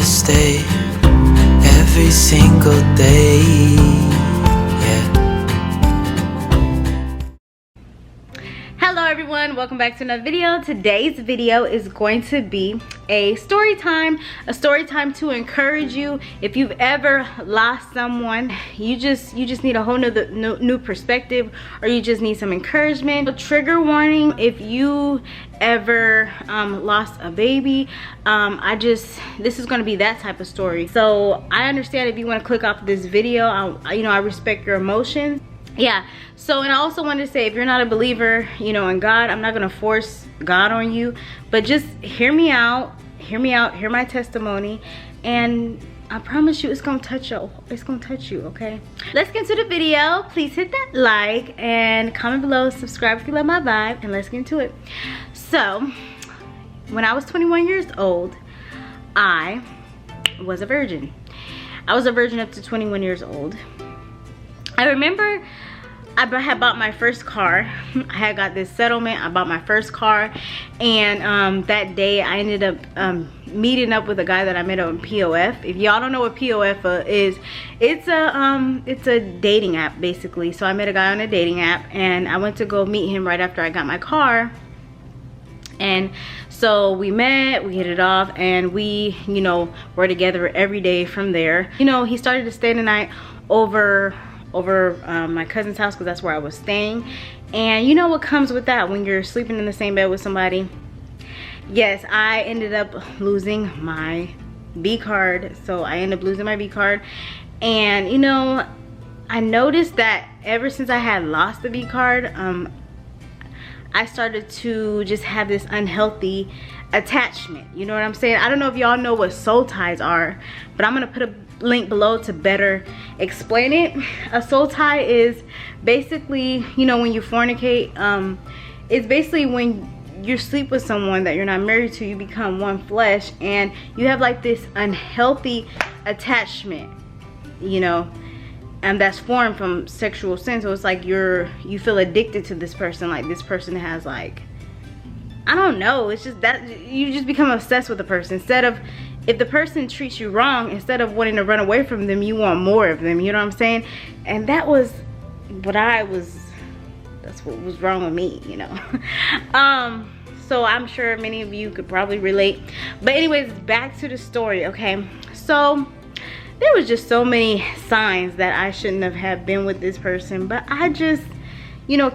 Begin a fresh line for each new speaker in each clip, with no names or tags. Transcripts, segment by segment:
to stay every single day. Yeah.
Hello everyone, welcome back to another video. Today's video is going to be a story time to encourage you. If you've ever lost someone, you just need a whole new perspective, or you just need some encouragement. A trigger warning: if you ever lost a baby, this is going to be that type of story. So I understand if you want to click off this video. I respect your emotions. Yeah, so, and I also wanted to say, if you're not a believer, in God, I'm not gonna force God on you, but just hear me out, hear my testimony, and I promise you it's gonna touch you. Okay, let's get into the video. Please hit that like and comment below, subscribe if you love my vibe, and let's get into it. So when I was 21 years old, I was a virgin. I was a virgin up to 21 years old. I remember I had bought my first car. I had got this settlement. I bought my first car, and that day I ended up meeting up with a guy that I met on POF. If y'all don't know what POF is, it's a dating app basically. So I met a guy on a dating app, and I went to go meet him right after I got my car. And so we met, we hit it off, and we, were together every day from there. He started to stay the night over my cousin's house, because that's where I was staying. And you know what comes with that when you're sleeping in the same bed with somebody? Yes, I ended up losing my B card. So I ended up losing my B card, and I noticed that ever since I had lost the B card, I started to just have this unhealthy attachment. You know what I'm saying? I don't know if y'all know what soul ties are, but I'm gonna put a link below to better explain it. A soul tie is basically, when you fornicate, it's basically when you sleep with someone that you're not married to, you become one flesh, and you have like this unhealthy attachment, and that's formed from sexual sin. So it's like you feel addicted to this person, like this person has, like, I don't know, it's just that you just become obsessed with the person. Instead of, if the person treats you wrong, instead of wanting to run away from them, you want more of them. You know what I'm saying? And that was what that's what was wrong with me, So I'm sure many of you could probably relate. But anyways, back to the story, okay? So there was just so many signs that I shouldn't have been with this person, but I just,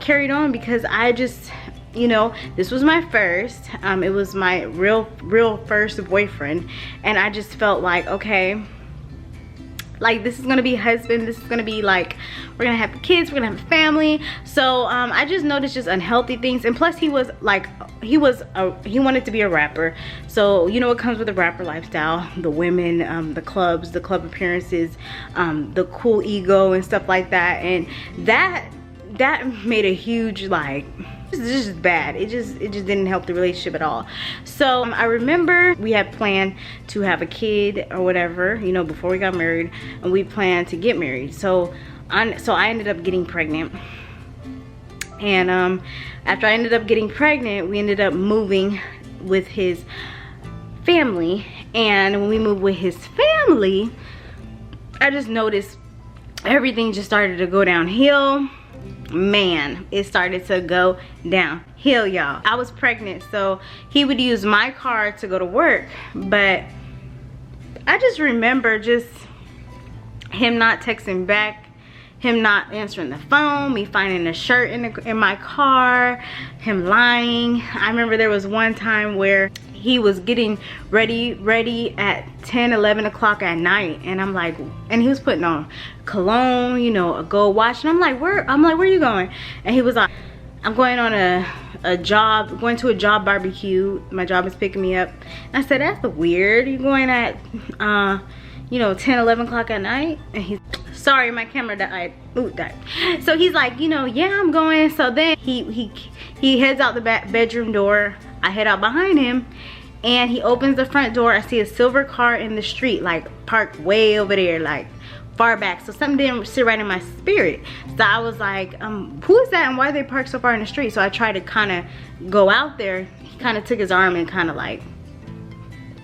carried on, because I just, this was my first, it was my real first boyfriend, and I just felt like, okay, like, this is gonna be husband, this is gonna be like, we're gonna have kids, we're gonna have a family. So I just noticed just unhealthy things. And plus he was like, he wanted to be a rapper. So what comes with a rapper lifestyle: the women, the clubs, the club appearances, the cool ego and stuff like that. And that made a huge, like, this is just bad. It just didn't help the relationship at all. So I remember we had planned to have a kid or whatever, before we got married, and we planned to get married. So I ended up getting pregnant, and after I ended up getting pregnant, we ended up moving with his family. And when we moved with his family, I just noticed everything just started to go downhill. Man, it started to go downhill, y'all. I was pregnant, so he would use my car to go to work, but I just remember just him not texting back, him not answering the phone, me finding a shirt in my car, him lying. I remember there was one time where he was getting ready at 10-11 o'clock at night, and I'm like, and he was putting on cologne, a gold watch, and I'm like, where are you going? And he was like, I'm going on a job, going to a job barbecue, my job is picking me up. And I said, that's weird, you going at 10-11 o'clock at night? And he's, sorry, my camera died. Ooh, died. So he's like, yeah, I'm going. So then he heads out the bedroom door. I head out behind him, and he opens the front door. I see a silver car in the street, like parked way over there, like far back. So something didn't sit right in my spirit. So I was like, who is that, and why are they parked so far in the street? So I tried to kind of go out there. He kind of took his arm and kind of like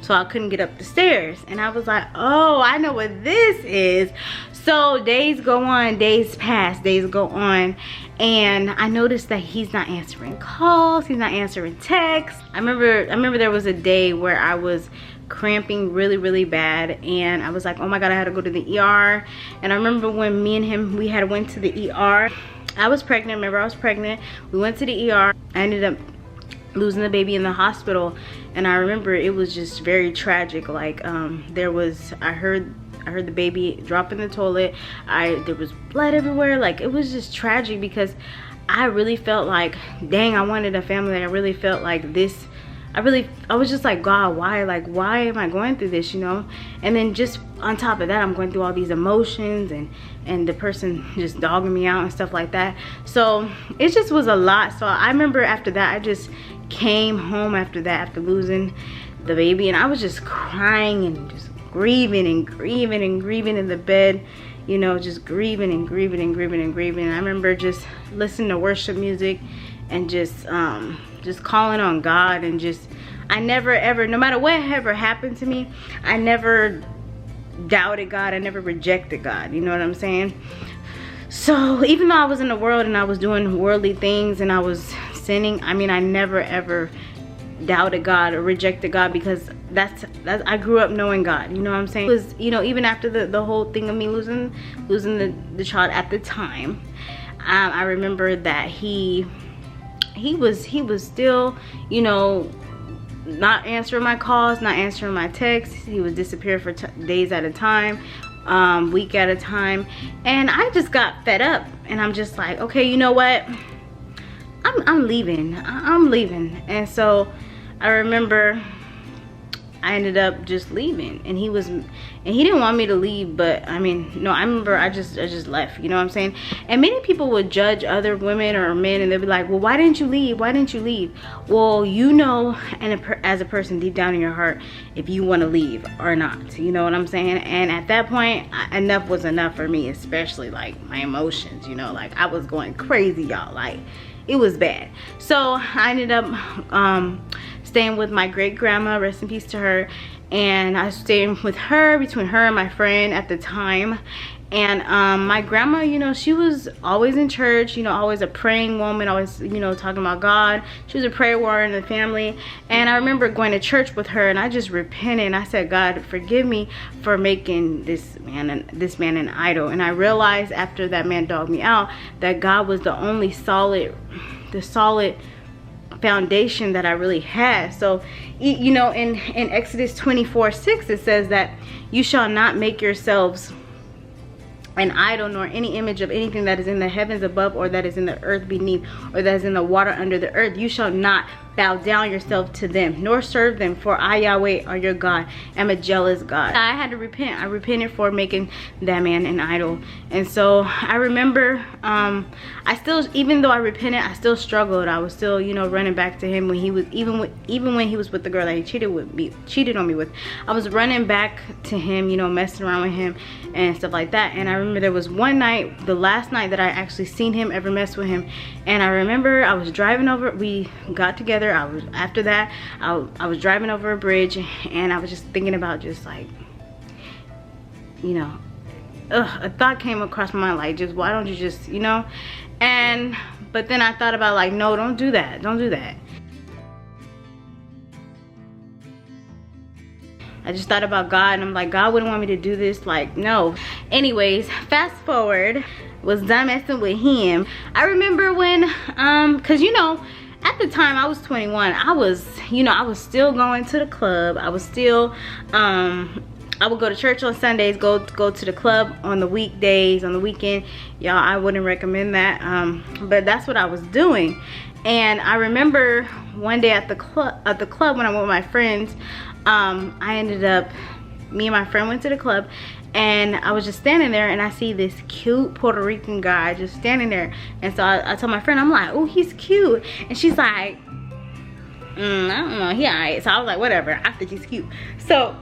so I couldn't get up the stairs. And I was like, oh, I know what this is. So days go on, days pass, days go on, and I noticed that he's not answering calls, he's not answering texts. I remember there was a day where I was cramping really bad, and I was like, oh my god, I had to go to the ER. And I remember when me and him, we had went to the ER. I was pregnant, remember I was pregnant. We went to the ER. I ended up losing the baby in the hospital, and I remember it was just very tragic. Like I heard the baby drop in the toilet. There was blood everywhere. Like, it was just tragic, because I really felt like, dang, I wanted a family. I really felt like this. I was just like, God, why? Like, why am I going through this, you know? And then just on top of that, I'm going through all these emotions, and the person just dogging me out and stuff like that. So it just was a lot. So I remember after that, I just came home after that, after losing the baby, and I was just crying and just grieving and grieving and grieving in the bed, you know, just grieving and grieving and grieving and grieving. And I remember just listening to worship music and just calling on God, and just, I never ever, no matter what ever happened to me, I never doubted God. I never rejected God, you know what I'm saying? So even though I was in the world and I was doing worldly things and I was sinning, I mean, I never ever doubted God or rejected God, because that's I grew up knowing God, you know what I'm saying? It was, you know, even after the whole thing of me losing the child at the time, I remember that he was still, you know, not answering my calls, not answering my texts. He would disappear for days at a time, week at a time. And I just got fed up, and I'm just like, okay, you know what, I'm leaving. I'm leaving. And so I remember I ended up just leaving, and he didn't want me to leave, but I mean, no, I remember I just left, you know what I'm saying? And many people would judge other women or men, and they'd be like, well, why didn't you leave? Why didn't you leave? Well, you know, and as a person deep down in your heart, if you want to leave or not, you know what I'm saying? And at that point, enough was enough for me, especially like my emotions, you know, like I was going crazy, y'all. Like, it was bad. So I ended up staying with my great grandma, rest in peace to her, and I was staying with her, between her and my friend at the time. And my grandma, you know, she was always in church, you know, always a praying woman, always, you know, talking about God. She was a prayer warrior in the family. And I remember going to church with her, and I just repented, and I said, God, forgive me for making this man an idol. And I realized after that man dogged me out that God was the only solid foundation that I really had. So, you know, in Exodus 24:6, it says that you shall not make yourselves an idol, nor any image of anything that is in the heavens above, or that is in the earth beneath, or that is in the water under the earth. You shall not bow down yourself to them, nor serve them, for I, Yahweh, are your God, am a jealous God. I had to repent. I repented for making that man an idol. And so I remember, I still, even though I repented, I still struggled. I was still, you know, running back to him when he was, even when he was with the girl that he cheated on me with. I was running back to him, you know, messing around with him and stuff like that. And I remember there was one night, the last night that I actually seen him ever mess with him. And I remember I was driving over, we got together. After that, I was driving over a bridge, and I was just thinking about, just like, you know, a thought came across my mind, like, just, why don't you just, you know? But then I thought about, like, no, don't do that. Don't do that. I just thought about God, and I'm like, God wouldn't want me to do this. Like, no. Anyways, fast forward, was done messing with him. I remember when, cause you know, at the time I was 21, I was still going to the club. I was still, I would go to church on Sundays, go to the club on the weekdays, on the weekend. Y'all, I wouldn't recommend that, but that's what I was doing. And I remember one day at the club when I went with my friends, I ended up, me and my friend went to the club, and I was just standing there, and I see this cute Puerto Rican guy just standing there. And so I told my friend, I'm like, oh, he's cute. And she's like, I don't know, he alright. So I was like, whatever, I think he's cute. So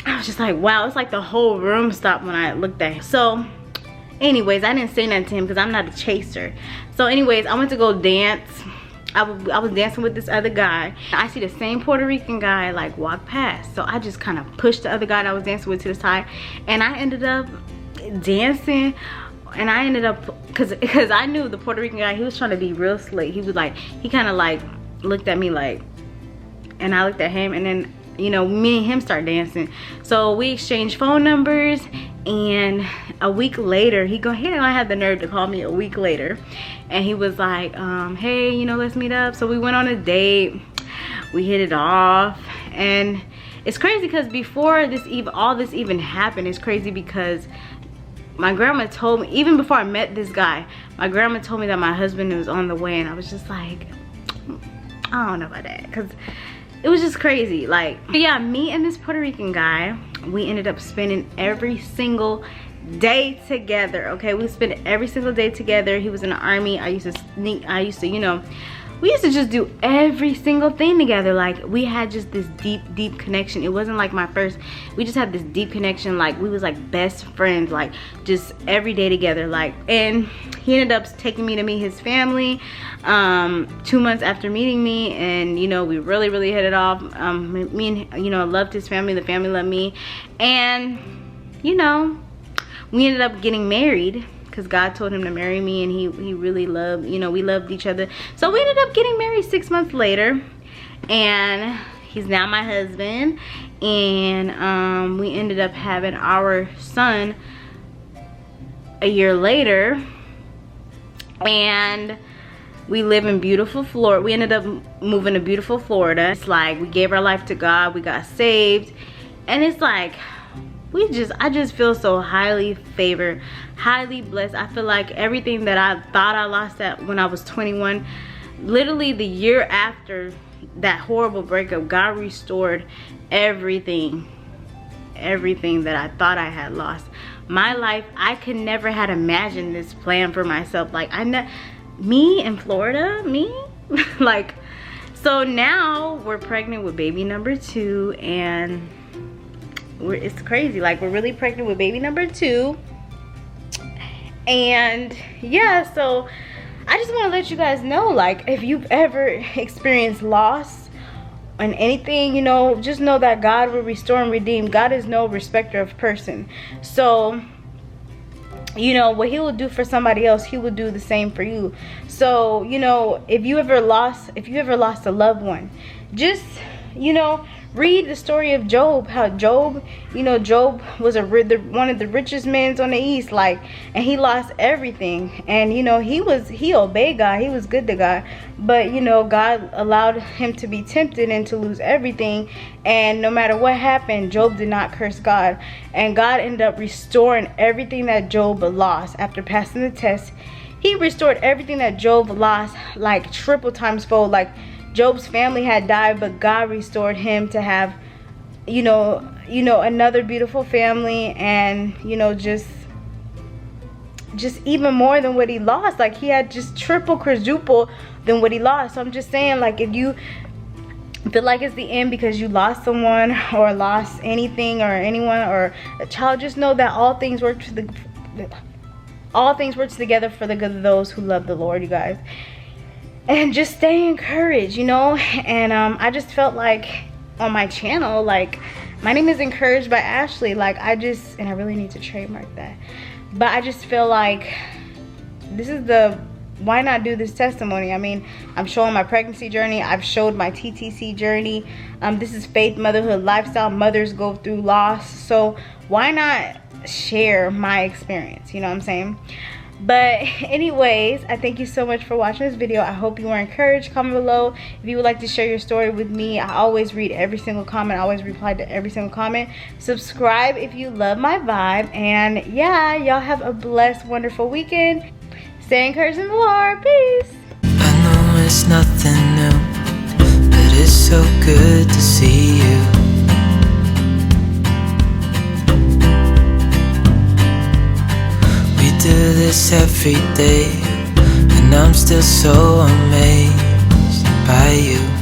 I was just like, wow, it's like the whole room stopped when I looked at him. So anyways, I didn't say nothing to him because I'm not a chaser. So anyways, I went to go dance. I was dancing with this other guy. I see the same Puerto Rican guy like walk past. So I just kind of pushed the other guy that I was dancing with to the side. And I ended up dancing. And I ended up, because I knew the Puerto Rican guy, he was trying to be real slick. He was like, he kind of like looked at me like, and I looked at him, and then, you know, me and him start dancing. So we exchanged phone numbers, and a week later, he didn't have the nerve to call me a week later. And he was like, hey, you know, let's meet up. So we went on a date, we hit it off. And it's crazy because before all this even happened, it's crazy because my grandma told me, even before I met this guy, my grandma told me that my husband was on the way, and I was just like, I don't know about that, because it was just crazy. Like, yeah, me and this Puerto Rican guy, we ended up spending every single day together. Okay, we spent every single day together. He was in the army. I used to, you know, we used to just do every single thing together. Like, we had just this deep connection. It wasn't like we just had this deep connection. Like, we was like best friends, like just every day together. Like, and he ended up taking me to meet his family 2 months after meeting me, and you know, we really hit it off. Me and, you know, loved his family, the family loved me, and you know, we ended up getting married because God told him to marry me, and he really loved, you know, we loved each other. So we ended up getting married 6 months later, and he's now my husband. And we ended up having our son a year later, and we live in beautiful Florida. We ended up moving to beautiful Florida. It's like we gave our life to God, we got saved, and it's like I just feel so highly favored, highly blessed. I feel like everything that I thought I lost when I was 21, literally the year after that horrible breakup, God restored everything that I thought I had lost. My life, I could never had imagined this plan for myself. Like, me in Florida, like, so now we're pregnant with baby number 2, and it's crazy. Like, we're really pregnant with baby number 2. And yeah, so I just want to let you guys know, like, if you've ever experienced loss on anything, you know, just know that God will restore and redeem. God is no respecter of person. So, you know, what he will do for somebody else, he will do the same for you. So, you know, if you ever lost a loved one, just, you know, read the story of Job. How Job, you know, Job was one of the richest men on the east, like, and he lost everything. And you know, he obeyed God, he was good to God, but you know, God allowed him to be tempted and to lose everything. And no matter what happened, Job did not curse God, and God ended up restoring everything that Job lost. After passing the test, he restored everything that Job lost, like triple times fold. Like, Job's family had died, but God restored him to have, you know, another beautiful family, and you know, just even more than what he lost. Like, he had just triple, quadruple than what he lost. So I'm just saying, like, if you feel like it's the end because you lost someone or lost anything or anyone or a child, just know that all things work together for the good of those who love the Lord, you guys. And just stay encouraged, you know. And I just felt like on my channel, like, my name is Encouraged by Ashley. Like, and I really need to trademark that, but I just feel like this is why not do this testimony? I mean, I'm showing my pregnancy journey, I've showed my TTC journey. This is faith, motherhood, lifestyle. Mothers go through loss, so why not share my experience, you know what I'm saying? But anyways, I thank you so much for watching this video. I hope you were encouraged. Comment below if you would like to share your story with me. I always read every single comment. I always reply to every single comment. Subscribe if you love my vibe. And yeah, y'all have a blessed, wonderful weekend. Stay encouraged in the Lord. Peace.
I know it's nothing new, but it's so good to see you. Do this every day, and I'm still so amazed by you.